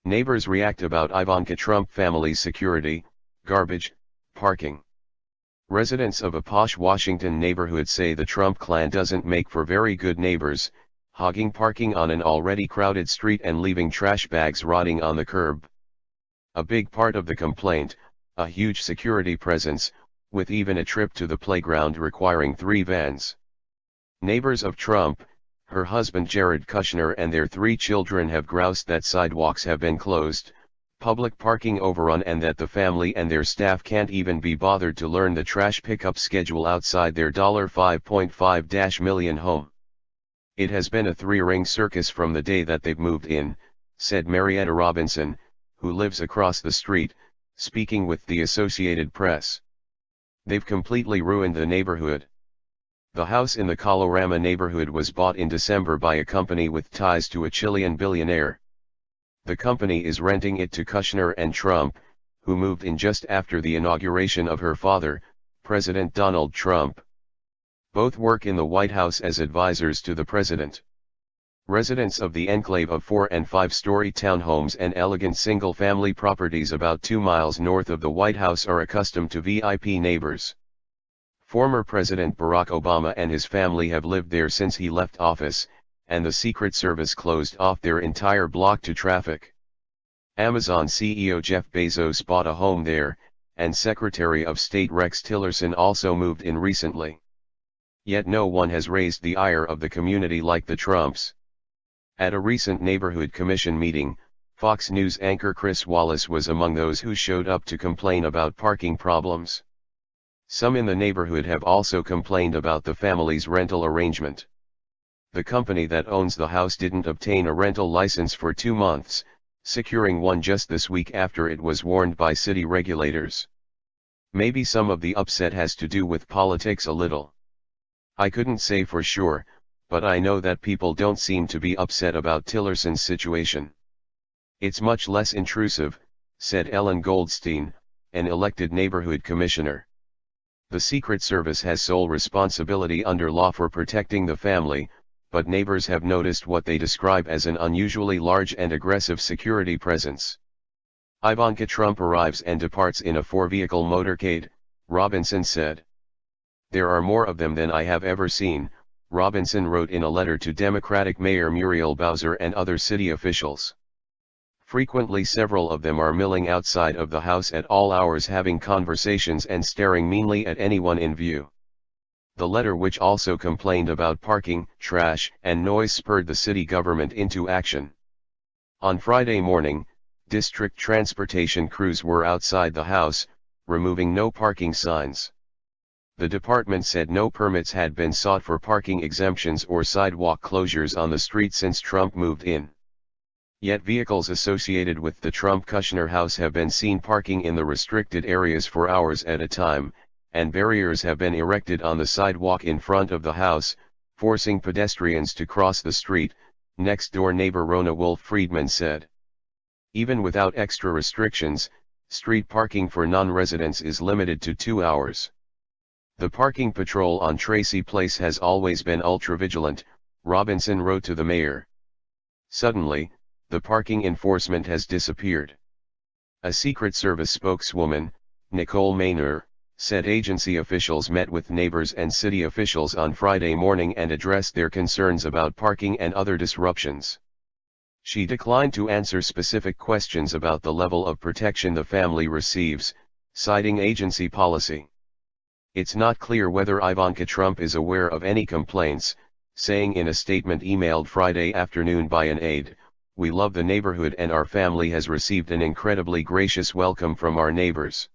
Neighbors react about Ivanka Trump family's security, garbage, parking. Residents of a posh Washington neighborhood say the Trump clan doesn't make for very good neighbors, hogging parking on an already crowded street and leaving trash bags rotting on the curb. A big part of the complaint, a huge security presence, with even a trip to the playground requiring 3 vans. Neighbors of Trump, her husband Jared Kushner and their 3 children have groused that sidewalks have been closed, public parking overrun, and that the family and their staff can't even be bothered to learn the trash pickup schedule outside their $5.5 million home. It has been a 3-ring circus from the day that they've moved in, said Marietta Robinson, who lives across the street, speaking with the Associated Press. They've completely ruined the neighborhood. The house in the Kalorama neighborhood was bought in December by a company with ties to a Chilean billionaire. The company is renting it to Kushner and Trump, who moved in just after the inauguration of her father, President Donald Trump. Both work in the White House as advisors to the president. Residents of the enclave of 4- and 5-story townhomes and elegant single-family properties about 2 miles north of the White House are accustomed to VIP neighbors. Former President Barack Obama and his family have lived there since he left office, and the Secret Service closed off their entire block to traffic. Amazon CEO Jeff Bezos bought a home there, and Secretary of State Rex Tillerson also moved in recently. Yet no one has raised the ire of the community like the Trumps. At a recent neighborhood commission meeting, Fox News anchor Chris Wallace was among those who showed up to complain about parking problems. Some in the neighborhood have also complained about the family's rental arrangement. The company that owns the house didn't obtain a rental license for 2 months, securing one just this week after it was warned by city regulators. Maybe some of the upset has to do with politics a little. I couldn't say for sure, but I know that people don't seem to be upset about Tillerson's situation. It's much less intrusive, said Ellen Goldstein, an elected neighborhood commissioner. The Secret Service has sole responsibility under law for protecting the family, but neighbors have noticed what they describe as an unusually large and aggressive security presence. Ivanka Trump arrives and departs in a 4-vehicle motorcade, Robinson said. There are more of them than I have ever seen, Robinson wrote in a letter to Democratic Mayor Muriel Bowser and other city officials. Frequently several of them are milling outside of the house at all hours, having conversations and staring meanly at anyone in view. The letter, which also complained about parking, trash, and noise, spurred the city government into action. On Friday morning, district transportation crews were outside the house, removing no parking signs. The department said no permits had been sought for parking exemptions or sidewalk closures on the street since Trump moved in. Yet vehicles associated with the Trump-Kushner house have been seen parking in the restricted areas for hours at a time, and barriers have been erected on the sidewalk in front of the house, forcing pedestrians to cross the street, next-door neighbor Rona Wolf-Friedman said. Even without extra restrictions, street parking for non-residents is limited to 2 hours. The parking patrol on Tracy Place has always been ultra-vigilant, Robinson wrote to the mayor. Suddenly, the parking enforcement has disappeared. A Secret Service spokeswoman, Nicole Maynor, said agency officials met with neighbors and city officials on Friday morning and addressed their concerns about parking and other disruptions. She declined to answer specific questions about the level of protection the family receives, citing agency policy. It's not clear whether Ivanka Trump is aware of any complaints, saying in a statement emailed Friday afternoon by an aide, "We love the neighborhood and our family has received an incredibly gracious welcome from our neighbors."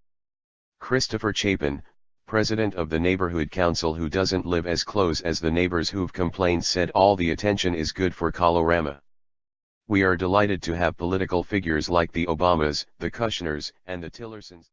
Christopher Chapin, president of the neighborhood council who doesn't live as close as the neighbors who've complained, said all the attention is good for Kalorama. "We are delighted to have political figures like the Obamas, the Kushners, and the Tillersons."